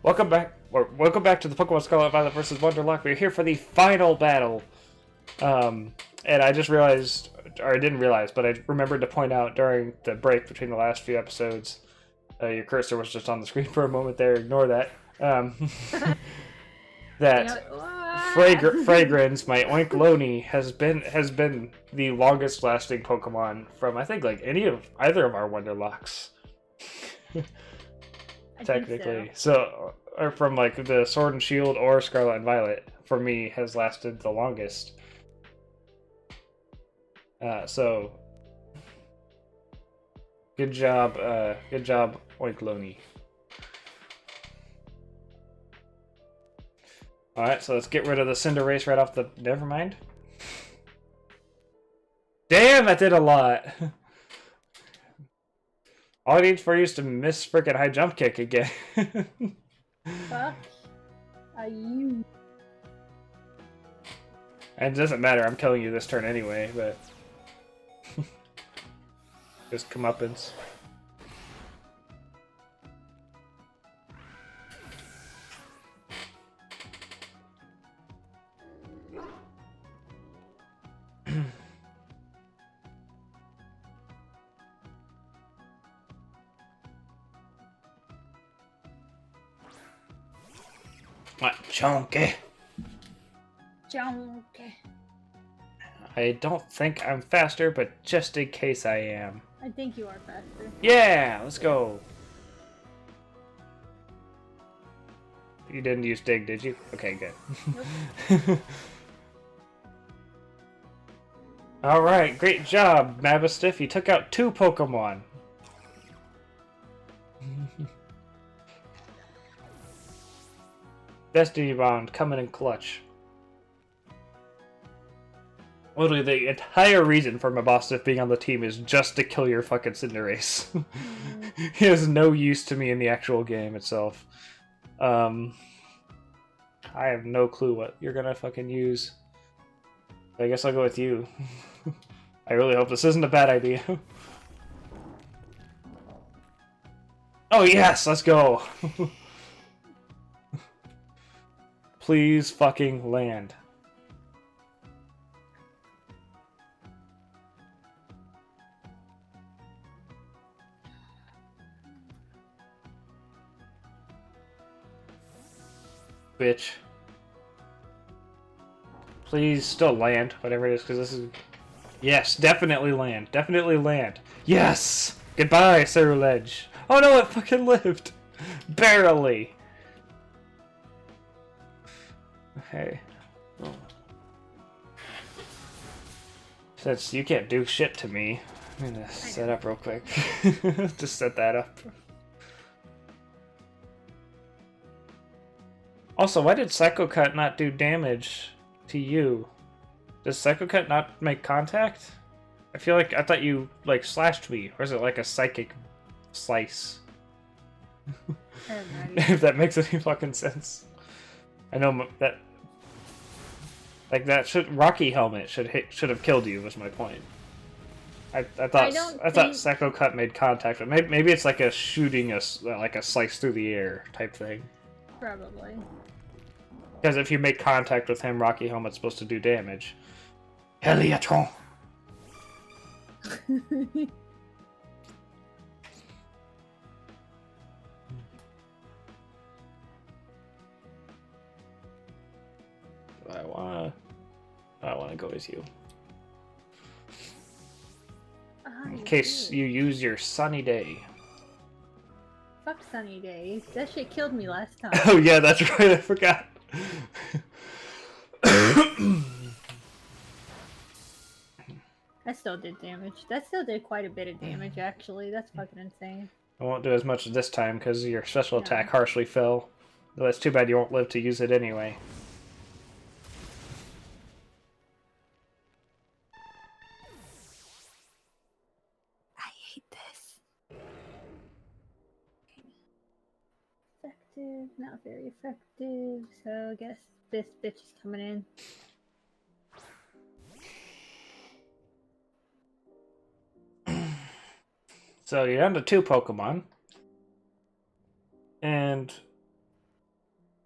Welcome back to the Pokemon Scarlet Violet versus Wonderlocke. We're here for the final battle. And I just realized, or I didn't realize, but I remembered to point out during the break between the last few episodes, your cursor was just on the screen for a moment there. Ignore that. Fragrance, my Oinkloni, has been the longest lasting Pokemon from I think like either of our Wonderlocks. Technically, so or from like the Sword and Shield or Scarlet and Violet for me has lasted the longest. So good job, Oinkloni. All right, so let's get rid of the Cinderace right off the. Never mind. Damn, that did a lot. All I need for you is to miss freaking high jump kick again. Fuck you. It doesn't matter, I'm killing you this turn anyway, but... Just comeuppance. What? Chunky. I don't think I'm faster, but just in case I am. I think you are faster. Yeah, let's go. You didn't use dig, did you? Okay, good. Nope. Alright, great job, Mabastiff. You took out 2 Pokemon. Destiny Bond coming in clutch. Literally, the entire reason for Mabastiff being on the team is just to kill your fucking Cinderace. He has no use to me in the actual game itself. I have no clue what you're gonna fucking use. I guess I'll go with you. I really hope this isn't a bad idea. Oh yes, let's go! Please fucking land. Bitch. Please still land, whatever it is, because this is... Yes, definitely land. Definitely land. Yes! Goodbye, Ceruledge. Oh no, it fucking lived! Barely! Okay. Oh. Since you can't do shit to me, I'm gonna set up real quick. Just set that up. Also, why did Psycho Cut not do damage to you? Does Psycho Cut not make contact? I feel like I thought you like slashed me, or is it like a psychic slice? If that makes any fucking sense. I know that. Like that Rocky helmet should have killed you. Was my point. I thought Psycho Cut made contact, but maybe it's like a shooting like a slice through the air type thing. Probably. Because if you make contact with him, Rocky helmet's supposed to do damage. Heliatron. I wanna go with you. In case you use your sunny day. Fuck sunny days. That shit killed me last time. Oh yeah, that's right, I forgot. That still did damage. That still did quite a bit of damage, actually. That's fucking insane. I won't do as much this time because your special attack harshly fell. Though it's too bad you won't live to use it anyway. I hate this. Effective, not very effective, so I guess this bitch is coming in. So you're down to 2 Pokemon. And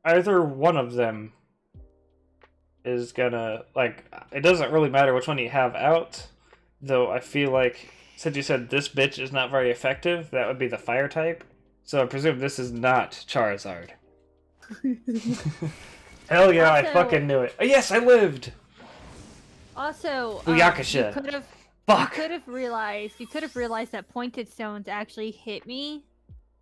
either one of them is gonna, like, it doesn't really matter which one you have out, though I feel like, since you said this bitch is not very effective, that would be the fire type, so I presume this is not Charizard. Hell yeah, Also, I fucking knew it. Oh, yes, I lived! Also, Booyakasha. you could have Fuck! you could have realized that pointed stones actually hit me.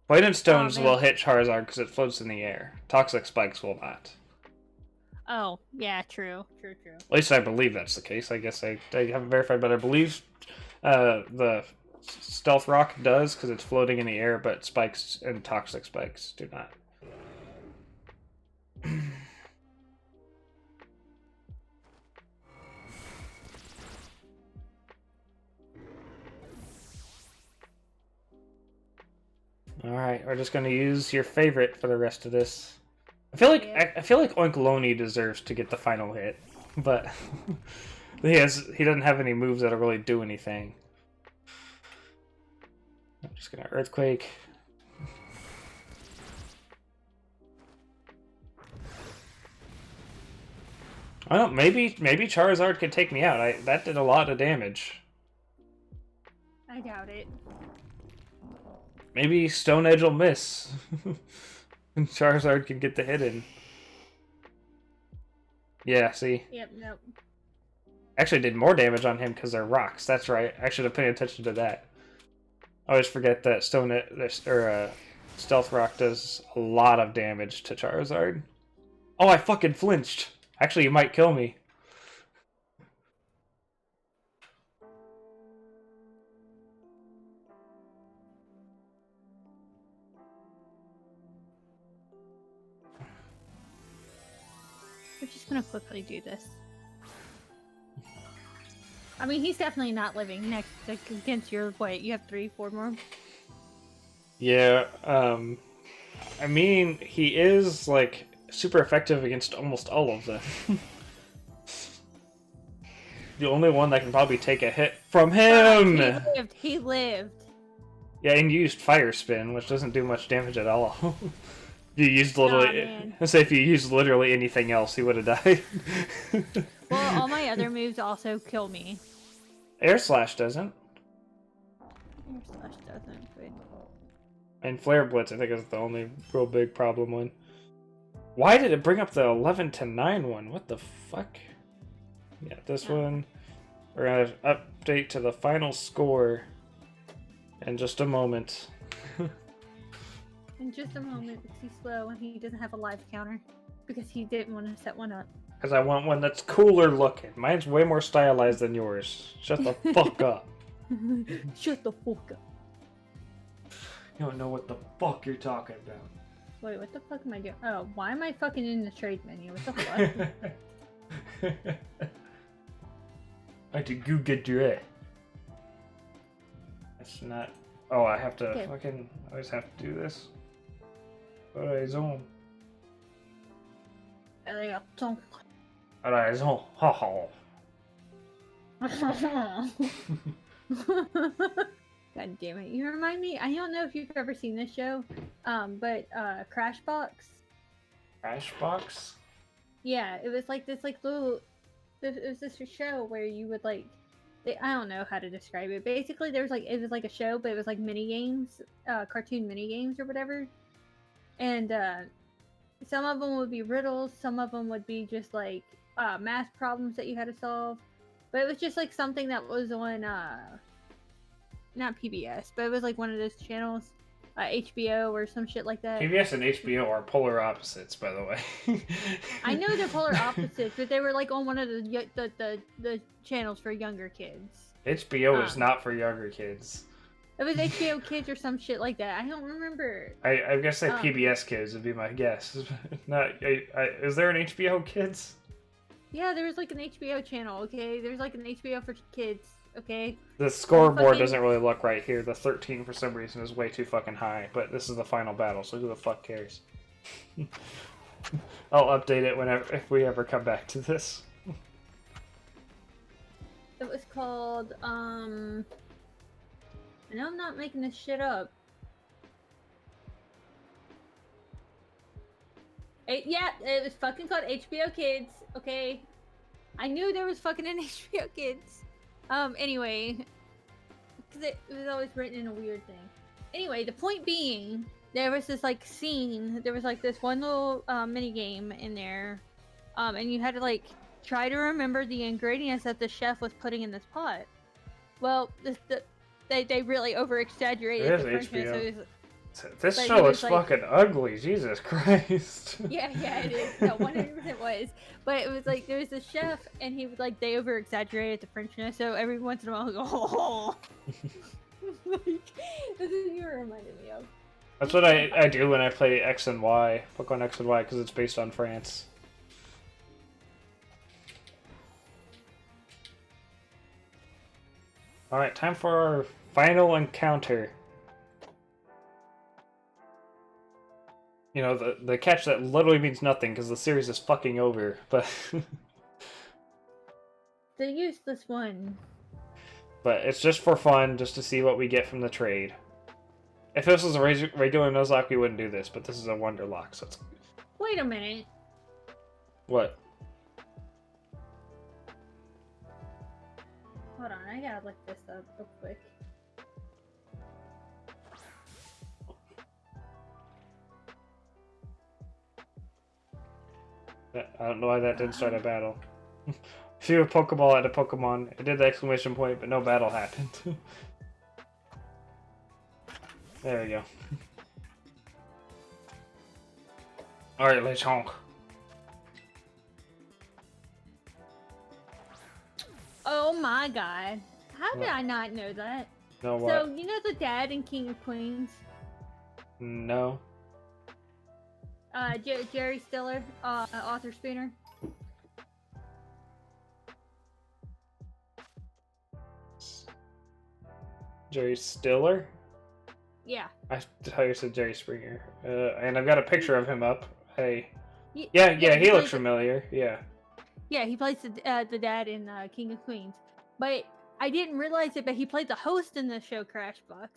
Poison stones will hit Charizard because it floats in the air. Toxic spikes will not. Oh, yeah, true. At least I believe that's the case. I guess I haven't verified, but I believe the Stealth Rock does because it's floating in the air, but spikes and toxic spikes do not. Alright, we're just gonna use your favorite for the rest of this. I feel like Oinkaloni deserves to get the final hit, but he doesn't have any moves that'll really do anything. I'm just gonna Earthquake. I don't know, maybe Charizard could take me out. That did a lot of damage. I doubt it. Maybe Stone Edge will miss. And Charizard can get the hit in. Yeah, see? Yep, nope. Actually did more damage on him because they're rocks. That's right. I should have paid attention to that. I always forget that Stealth Rock does a lot of damage to Charizard. Oh, I fucking flinched. Actually, you might kill me. We're just gonna quickly do this. I mean, he's definitely not living next against your what? You have 3, 4 more. Yeah. I mean, he is like super effective against almost all of them. The only one that can probably take a hit from him. He lived. Yeah, and you used Fire Spin, which doesn't do much damage at all. You used literally. Let's say if you used literally anything else, he would have died. Well, all my other moves also kill me. Air Slash doesn't. Air Slash doesn't. But... And Flare Blitz, I think, is the only real big problem one. Why did it bring up the 11 to 9 one? What the fuck? Yeah, this one. We're gonna update to the final score in just a moment. In just a moment, because he's slow and he doesn't have a live counter. Because he didn't want to set one up. Because I want one that's cooler looking. Mine's way more stylized than yours. Shut the fuck up. Shut the fuck up. You don't know what the fuck you're talking about. Wait, what the fuck am I doing? Oh, why am I fucking in the trade menu? What the fuck? I had to go get your ass. That's not... Oh, I have to fucking... I always have to do this. Raison. Raison. Ha ha. God damn it. You remind me, I don't know if you've ever seen this show, but Crashbox. Crashbox? Yeah, it was like this little, it was this show where you would like, I don't know how to describe it. Basically, it was like a show, but it was like mini games, cartoon mini games or whatever. And some of them would be riddles, some of them would be just like math problems that you had to solve. But it was just like something that was on not PBS, but it was like one of those channels, HBO or some shit like that. PBS and HBO are polar opposites, by the way. I know they're polar opposites, but they were like on one of the channels for younger kids. HBO is not for younger kids. It was HBO Kids or some shit like that. I don't remember. I guess that PBS Kids would be my guess. Not. Is there an HBO Kids? Yeah, there was like an HBO channel. Okay, there's like an HBO for kids. Okay. The scoreboard doesn't really look right here. The 13 for some reason is way too fucking high. But this is the final battle, so who the fuck cares? I'll update it if we ever come back to this. It was called I know I'm not making this shit up. Yeah, it was fucking called HBO Kids. Okay, I knew there was fucking an HBO Kids. Anyway, because it was always written in a weird thing. Anyway, the point being, there was this like scene. There was like this one little mini game in there, and you had to like try to remember the ingredients that the chef was putting in this pot. Well, they really over exaggerated It the is freshness. HBO. So it was, This but show he is was like, fucking ugly. Jesus Christ. yeah, it is. No, 100% was. But it was like there was a chef, and he was like they over exaggerated the Frenchness. So every once in a while, I go, oh, like, this is what you reminded me of. That's what I do when I play X and Y, Pokemon X and Y, because it's based on France. Alright, time for our final encounter. You know, the catch that literally means nothing because the series is fucking over, but... The useless one. But it's just for fun, just to see what we get from the trade. If this was a regular Nuzlocke, we wouldn't do this, but this is a Wonderlocke, so it's... Wait a minute. What? Hold on, I gotta look this up real quick. I don't know why that didn't start a battle. If you were a Pokeball at a Pokemon, it did the exclamation point, but no battle happened. There we go. Alright, let's honk. Oh my god. How did What? I not know that? No what? So, you know the dad in King of Queens? No. Jerry Stiller, author spooner. Jerry Stiller? Yeah. I thought you said Jerry Springer. And I've got a picture of him up. Hey. He He looks plays familiar. Yeah. Yeah, he plays the dad in King of Queens. But I didn't realize it, but he played the host in the show Crashbox.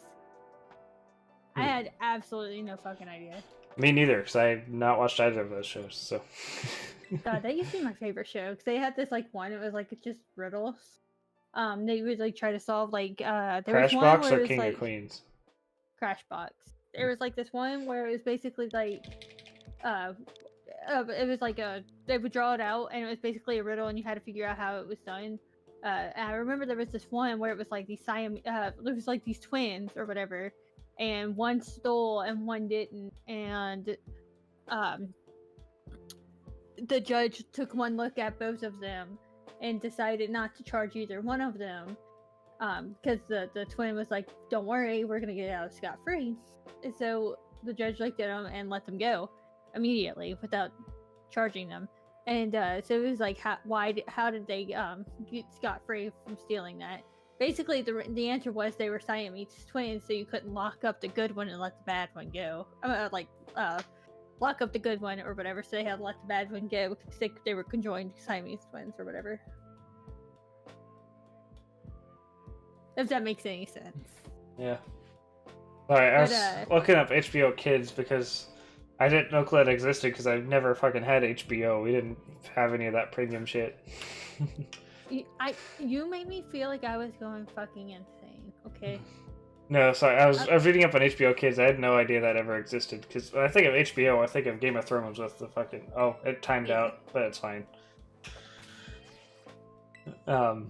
I had absolutely no fucking idea. Me neither, because I have not watched either of those shows, so... God, that used to be my favorite show, because they had this, like, one, it was, like, it's just riddles. They would, like, try to solve, like, there was one Crashbox where or it was, King like, of Queens? Crashbox. There was, like, this one where it was basically, like, it was, like, they would draw it out, and it was basically a riddle, and you had to figure out how it was done. And I remember there was this one where it was, like, these there was, like, these twins, or whatever, and one stole and one didn't, and the judge took one look at both of them and decided not to charge either one of them, because the twin was like, don't worry, we're gonna get out scot-free. And so the judge looked at them and let them go immediately without charging them. And so it was like, how did they get scot-free from stealing that? Basically, the answer was they were Siamese twins, so you couldn't lock up the good one and let the bad one go. Lock up the good one or whatever, so they had to let the bad one go because they were conjoined Siamese twins or whatever. If that makes any sense. Yeah. Alright, I was looking up HBO Kids because I didn't know that existed because I've never fucking had HBO. We didn't have any of that premium shit. You made me feel like I was going fucking insane, okay? No, sorry, I was reading up on HBO Kids. I had no idea that ever existed. Because when I think of HBO, I think of Game of Thrones with the fucking... Oh, it timed out, but it's fine. I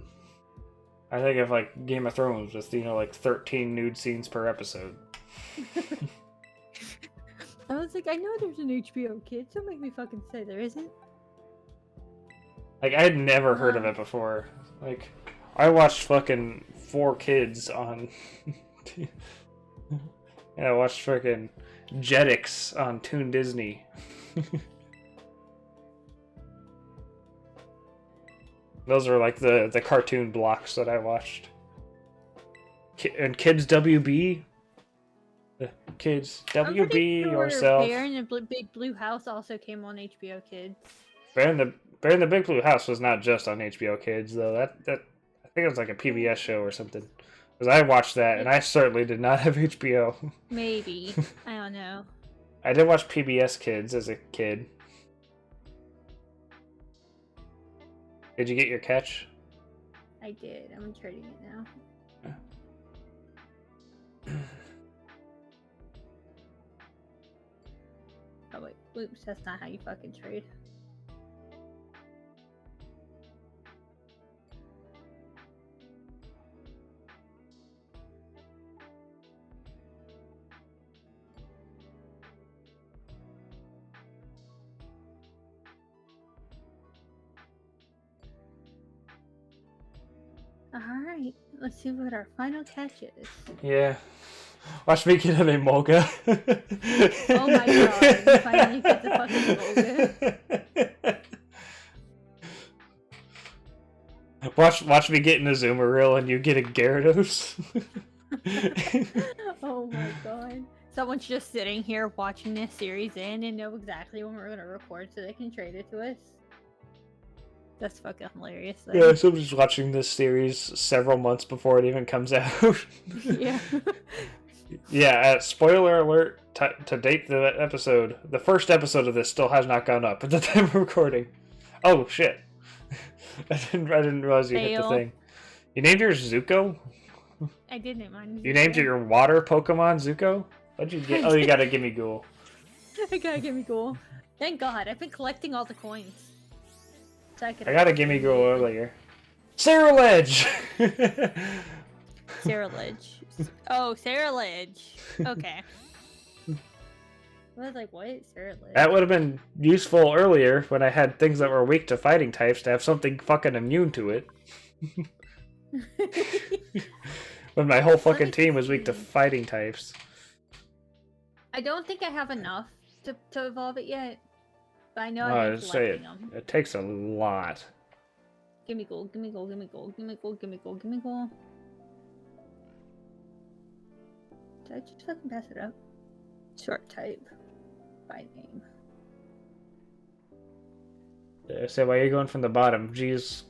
think of, like, Game of Thrones with, you know, like, 13 nude scenes per episode. I was like, I know there's an HBO Kids. Don't make me fucking say there isn't. Like, I had never heard of it before. Like, I watched fucking 4Kids on... Yeah, I watched freaking Jetix on Toon Disney. Those are like the cartoon blocks that I watched. And Kids WB? Kids WB sure yourself. Bear in the Big Blue House also came on HBO Kids. Bear in the Big Blue House was not just on HBO Kids though. That I think it was like a PBS show or something. Because I watched that, and I certainly did not have HBO. Maybe. I don't know. I did watch PBS Kids as a kid. Did you get your catch? I did. I'm trading it now. Oh wait, oops, that's not how you fucking trade. Alright, let's see what our final catch is. Yeah. Watch me get an Emolga. Oh my god, you finally get the fucking Emolga. Watch me get in a Azumarill and you get a Gyarados. Oh my god. Someone's just sitting here watching this series in and know exactly when we're going to record so they can trade it to us. That's fucking hilarious. Though. Yeah, so I'm just watching this series several months before it even comes out. Yeah. Yeah, spoiler alert, to date the episode, the first episode of this still has not gone up at the time of recording. Oh, shit. I didn't realize you hit the thing. You named yours Zuko? I did name mine Zuko. You named your water Pokemon Zuko? What'd you get? Oh, you got a Gimme Ghoul. I got a Gimme Ghoul. Thank God, I've been collecting all the coins. So I got a Gimme Ghoul earlier. Cerulege! Cerulege. Oh, Cerulege. Okay. I was like, what? Cerulege? That would have been useful earlier when I had things that were weak to fighting types to have something fucking immune to it. When my whole fucking team was weak to fighting types. I don't think I have enough to evolve it yet. But I know I've been collecting them. It takes a lot. Gimme gold, gimme gold, gimme gold, gimme gold, gimme gold, gimme gold. Did I just fucking pass it up? Short type. By name. So why are you going from the bottom? G's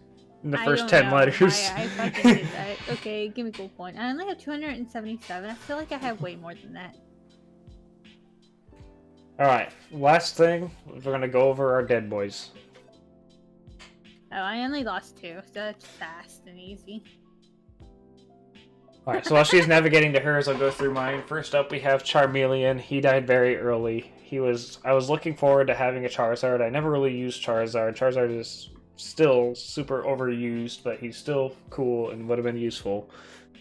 in the first 10 know letters. I fucking did that. Okay, gimme gold point. I only have 277. I feel like I have way more than that. Alright, last thing, we're gonna go over our dead boys. Oh, I only lost 2, so that's fast and easy. Alright, so while she's navigating to hers, I'll go through mine. First up, we have Charmeleon. He died very early. I was looking forward to having a Charizard. I never really used Charizard. Charizard is still super overused, but he's still cool and would have been useful.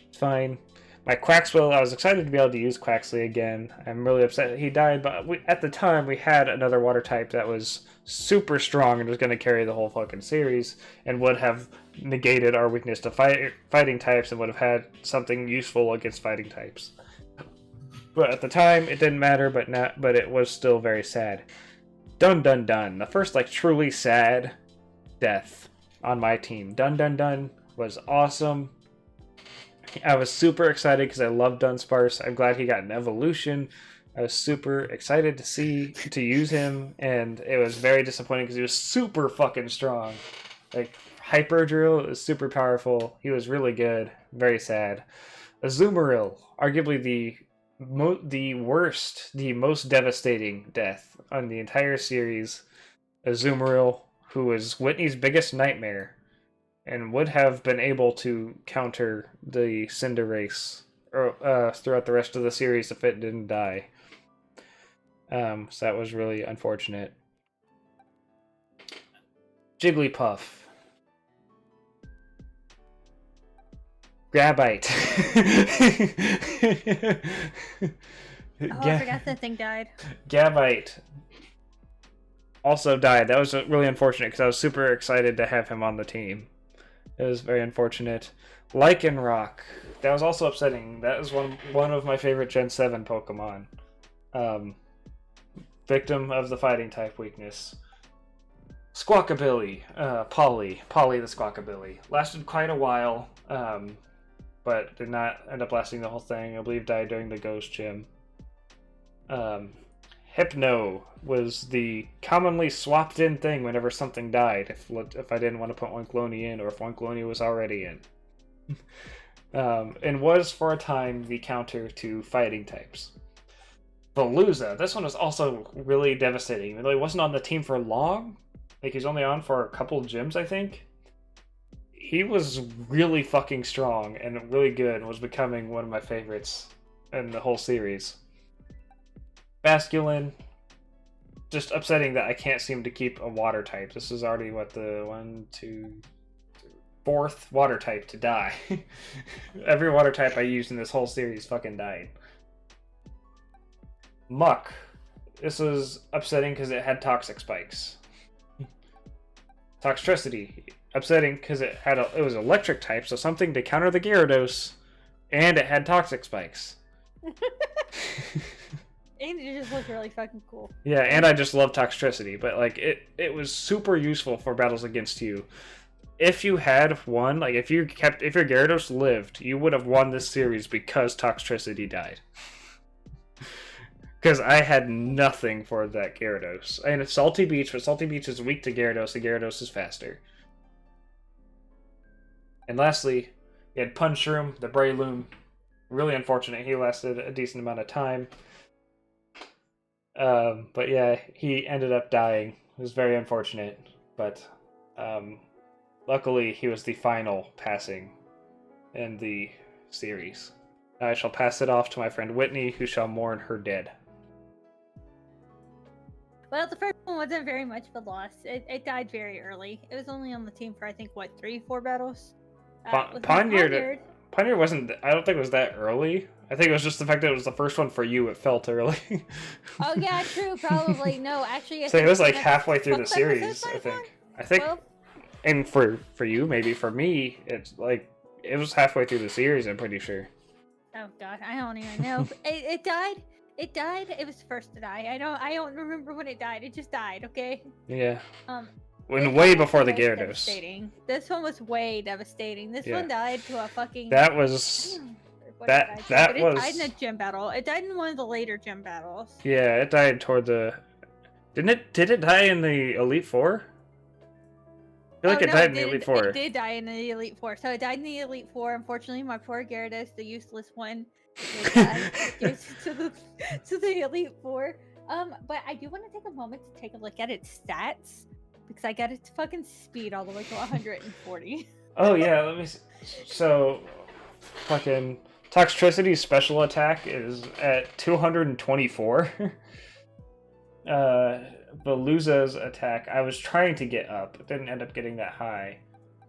It's fine. My Quaxwell, I was excited to be able to use Quaxley again. I'm really upset that he died, but at the time we had another water type that was super strong and was going to carry the whole fucking series and would have negated our weakness to fighting types and would have had something useful against fighting types. But at the time it didn't matter, but it was still very sad. Dun Dun Dun, the first like truly sad death on my team. Dun Dun Dun was awesome. I was super excited because I love Dunsparce. I'm glad he got an evolution. I was super excited to use him, and it was very disappointing because he was super fucking strong. Like, Hyper Drill is super powerful. He was really good. Very sad. Azumarill, arguably the worst, the most devastating death on the entire series. Azumarill, who was Whitney's biggest nightmare, and would have been able to counter the Cinderace throughout the rest of the series if it didn't die. So that was really unfortunate. Jigglypuff. Grabite. I forgot that thing died. Gabite also died. That was really unfortunate because I was super excited to have him on the team. It was very unfortunate. Lycanroc. That was also upsetting. That was one of my favorite Gen 7 Pokemon. Victim of the fighting type weakness. Squawkabilly. Polly the Squawkabilly. Lasted quite a while, but did not end up lasting the whole thing. I believe died during the Ghost Gym. Hypno was the commonly swapped in thing whenever something died, if I didn't want to put Oinkologne in, or if Oinkologne was already in. And was, for a time, the counter to fighting types. Veluza, this one was also really devastating. Even though he wasn't on the team for long, like he was only on for a couple gyms, I think. he was really fucking strong and really good and was becoming one of my favorites in the whole series. Basculin, just upsetting that I can't seem to keep a water type. This is already what, the 1, 2, 4th water type to die. Every water type I used in this whole series fucking died. Muck. This was upsetting because it had toxic spikes. Toxtricity. Upsetting because it was electric type, so something to counter the Gyarados, and it had toxic spikes. And it just looked really fucking cool. Yeah, and I just love Toxtricity, but like it was super useful for battles against you. If you had won, like if your Gyarados lived, you would have won this series because Toxtricity died. Because I had nothing for that Gyarados. And it's Salty Beach, but Salty Beach is weak to Gyarados, and Gyarados is faster. And lastly, you had Punchroom, the Breloom. Really unfortunate. He lasted a decent amount of time. But yeah, he ended up dying. It was very unfortunate. But luckily, he was the final passing in the series. I shall pass it off to my friend Whitney, who shall mourn her dead. Well, the first one wasn't very much of a loss. It died very early. It was only on the team for, I think, what, 3-4 battles? Poniard wasn't, I don't think it was that early. I think it was just the fact that it was the first one for you, it felt early. Oh yeah, true, probably. No, actually... So it was like halfway through the series, I think. I think, and for you, maybe for me, it's like, it was halfway through the series, I'm pretty sure. Oh god, I don't even know. It died. It died. It was the first to die. I don't remember when it died. It just died, okay? Yeah. Way before the Gyarados. Devastating. This one was way devastating. This one died to a fucking... That was... It died in a gym battle. It died in one of the later gym battles. Yeah, it died toward the... Did it die in the Elite Four? I feel like it died in the Elite Four. It did die in the Elite Four. So it died in the Elite Four. Unfortunately, my poor Gyarados, the useless one, goes to the Elite Four. But I do want to take a moment to take a look at its stats, because I got its fucking speed all the way to 140. Oh yeah, let me see. So, fucking Toxtricity's special attack is at 224. Veluza's attack, I was trying to get up, but didn't end up getting that high.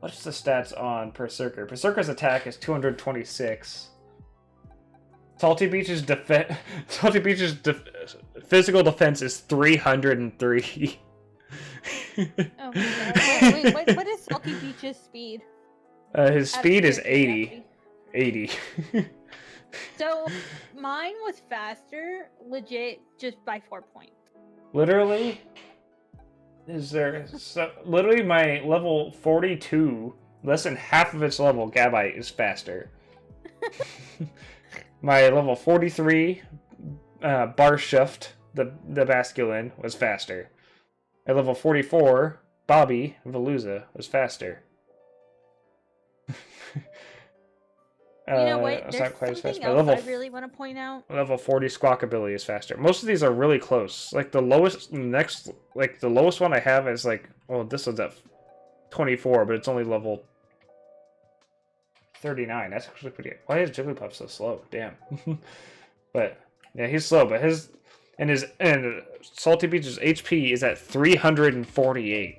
What's the stats on Berserker? Berserker's attack is 226. Salty Beach's physical defense is 303. Oh my god. Wait, what is Salty Beach's speed? His speed is 80. 80. So, mine was faster, legit, just by 4 points. Literally? Literally my level 42, less than half of its level, Gabite, is faster. My level 43, Barshift, the Basculin, was faster. At level 44, Bobby, Veluza, was faster. You know what? There's something else I really want to point out. Level 40 Squawkabilly is faster. Most of these are really close. Like the lowest one I have is like, well, this one's at 24, but it's only level 39. That's actually pretty good. Why is Jigglypuff so slow? Damn. But yeah, he's slow, but and Salty Beach's HP is at 348.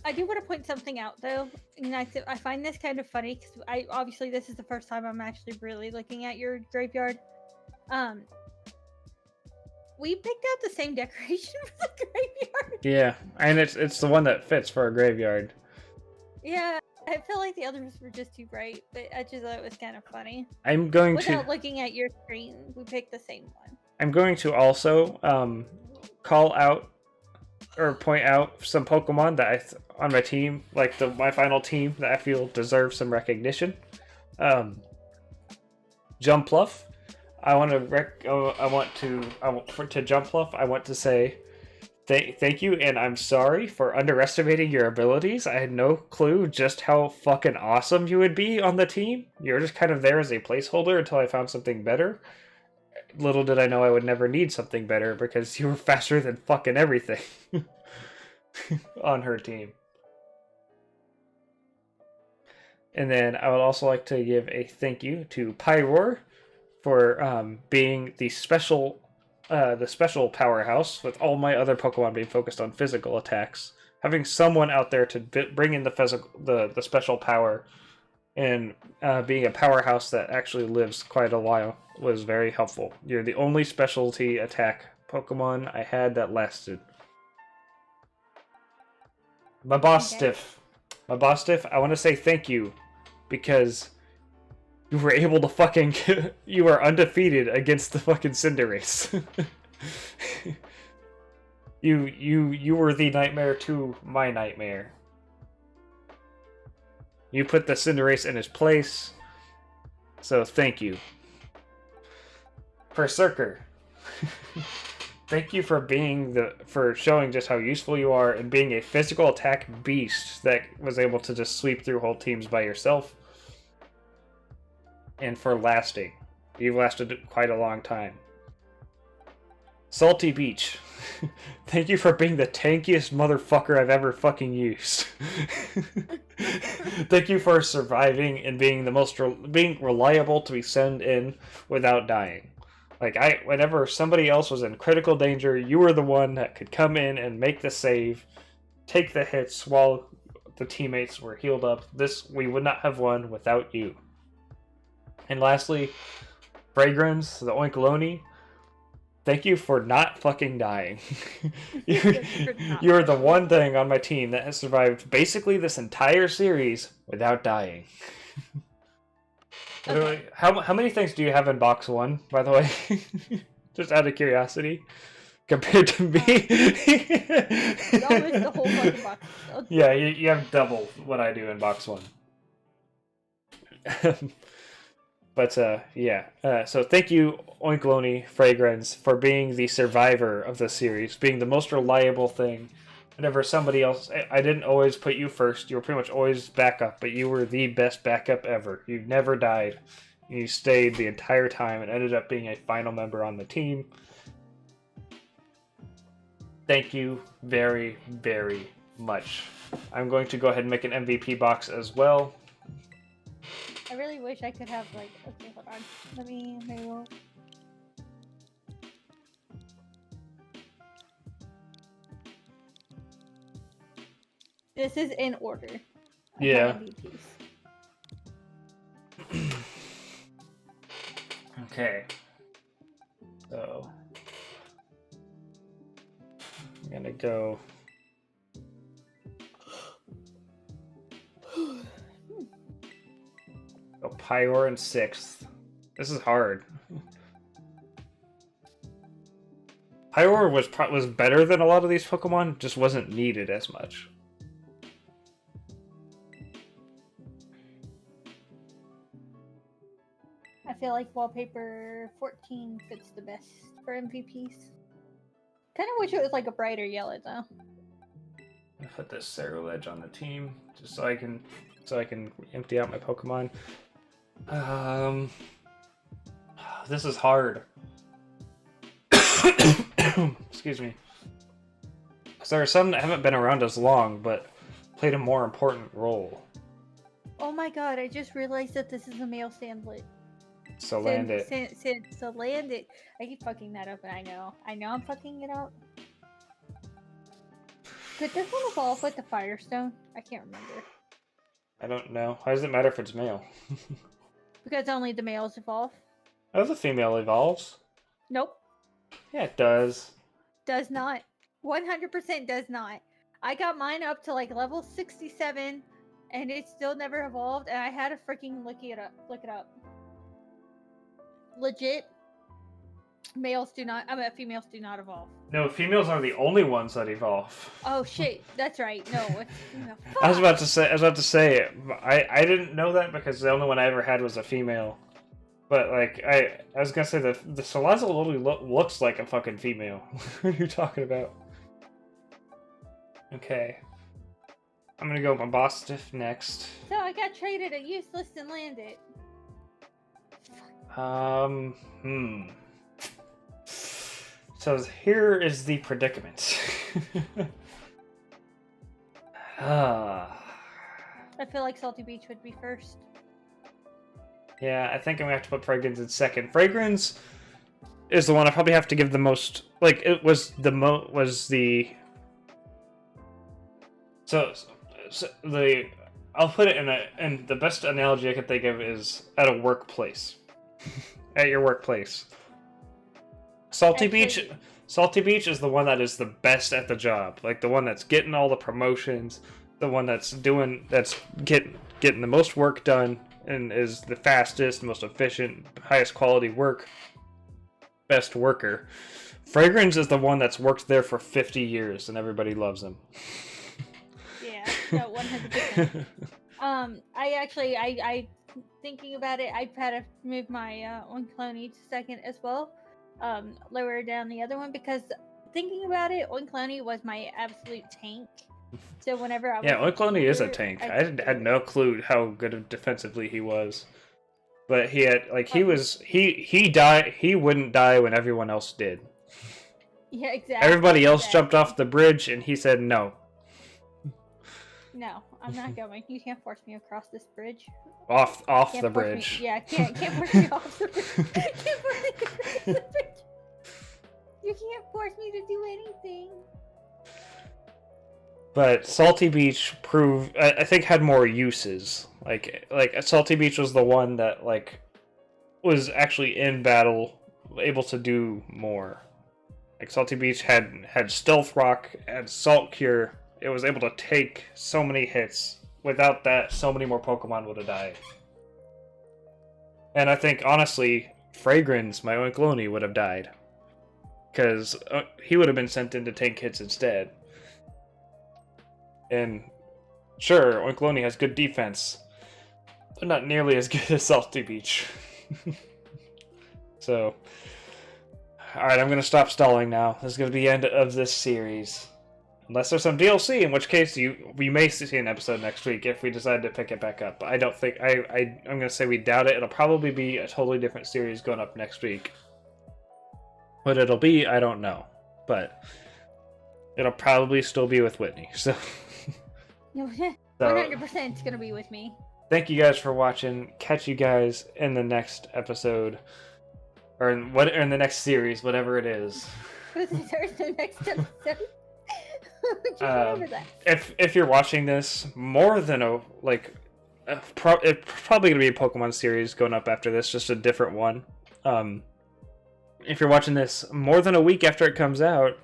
I do want to point something out though, and I find this kind of funny because obviously this is the first time I'm actually really looking at your graveyard. We picked out the same decoration for the graveyard. Yeah, and it's the one that fits for a graveyard. Yeah, I feel like the others were just too bright, but I just thought it was kind of funny. Without looking at your screen, we picked the same one. I'm going to also call out or point out some Pokemon that on my team, like my final team, that I feel deserve some recognition. Jumpluff. To Jumpluff, I want to say thank you, and I'm sorry for underestimating your abilities. I had no clue just how fucking awesome you would be on the team. You're just kind of there as a placeholder until I found something better. Little did I know I would never need something better because you were faster than fucking everything. on her team. And then I would also like to give a thank you to Pyroar for being the special powerhouse, with all my other Pokemon being focused on physical attacks. Having someone out there to bring in the special power and being a powerhouse that actually lives quite a while was very helpful. You're the only specialty attack Pokemon I had that lasted. My boss Stiff, I want to say thank you because you were able to fucking you are undefeated against the fucking Cinderace. you were the nightmare to my nightmare. You put the Cinderace in his place, so thank you. Berserker, thank you for for showing just how useful you are and being a physical attack beast that was able to just sweep through whole teams by yourself. And for lasting. You've lasted quite a long time. Salty Beach, thank you for being the tankiest motherfucker I've ever fucking used. Thank you for surviving and being being reliable to be sent in without dying. Like, whenever somebody else was in critical danger, you were the one that could come in and make the save, take the hits while the teammates were healed up. We would not have won without you. And lastly, Fragrance, the Oinkaloni, thank you for not fucking dying. You're the one thing on my team that has survived basically this entire series without dying. Okay. How many things do you have in box 1, by the way? Just out of curiosity. Compared to me. The whole fucking box. Yeah, you have double what I do in box 1. But, yeah. So thank you, Oinkaloni Fragrance, for being the survivor of the series, being the most reliable thing. Whenever somebody else... I didn't always put you first. You were pretty much always backup, but you were the best backup ever. You never died. You stayed the entire time and ended up being a final member on the team. Thank you very, very much. I'm going to go ahead and make an MVP box as well. I really wish I could have, like... Okay, hold on. Let me... This is in order. Yeah. Okay. So... I'm gonna go... Go Pyroar in 6th. This is hard. Pyroar was better than a lot of these Pokemon, just wasn't needed as much. I feel like Wallpaper 14 fits the best for MVPs. Kind of wish it was like a brighter yellow though. I put this Scarlet on the team just so I can empty out my Pokemon. This is hard. Excuse me. Because there are some that haven't been around as long, but played a more important role. Oh my god, I just realized that this is a male Sandlet. Salandit. Salandit. I keep fucking that up, and I know I'm fucking it up. Could this one evolve with the Firestone? I can't remember. I don't know. Why does it matter if it's male? Because only the males evolve. Oh, the female evolves. Nope. Yeah, it does. Does not. 100% does not. I got mine up to like level 67, and it still never evolved, and I had to freaking look it up. Legit. Females do not evolve. No, females are the only ones that evolve. Oh shit, that's right. No, it's female. Fuck. I was about to say, I didn't know that because the only one I ever had was a female. But like, I was gonna say the Salazzle literally looks like a fucking female. What are you talking about? Okay, I'm gonna go with my boss Stiff next. So I got traded a useless and landed. So here is the predicament. I feel like Salty Beach would be first. Yeah, I think I'm gonna have to put Fragrance in second. Fragrance is the one I probably have to give the most. Like, it was the so the I'll put it and the best analogy I can think of is at a workplace. At your workplace. Salty Beach is the one that is the best at the job. Like, the one that's getting all the promotions, the one that's getting the most work done, and is the fastest, most efficient, highest quality work, best worker. Fragrance is the one that's worked there for 50 years and everybody loves him. Yeah, no, 100%. I thinking about it, I've had to move my Oinkologne to second as well. Lower down the other one, because thinking about it, Oinkologne was my absolute tank. So whenever I was Oinkologne is a tank. I had no clue how good defensively he was, but he had he wouldn't die when everyone else did. Yeah, exactly. Everybody else jumped off the bridge, and he said no. No, I'm not going. You can't force me across this bridge. Off the bridge. Can't force me off the bridge. Can't force me across the bridge. You can't force me to do anything. But Salty Beach I think had more uses. Like Salty Beach was the one that was actually in battle, able to do more. Like, Salty Beach had Stealth Rock and Salt Cure. It was able to take so many hits. Without that, so many more Pokemon would have died. And I think, honestly, Fragrance, my Oinkologne, would have died. Because he would have been sent in to take hits instead. And sure, Oinkologne has good defense, but not nearly as good as Salty Beach. So, alright, I'm going to stop stalling now. This is going to be the end of this series. Unless there's some DLC, in which case we may see an episode next week if we decide to pick it back up. But I don't think... I'm going to say we doubt it. It'll probably be a totally different series going up next week. What it'll be, I don't know. But it'll probably still be with Whitney, so... 100% it's going to be with me. Thank you guys for watching. Catch you guys in the next episode. Or in the next series, whatever it is. The next episode? If you're watching this, more than it's probably gonna be a Pokemon series going up after this, just a different one. If you're watching this more than a week after it comes out,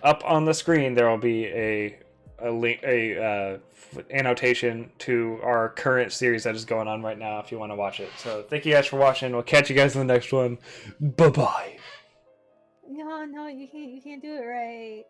up on the screen there will be a link, annotation to our current series that is going on right now if you want to watch it. So thank you guys for watching. We'll catch you guys in the next one. Bye bye. No, you can't do it right.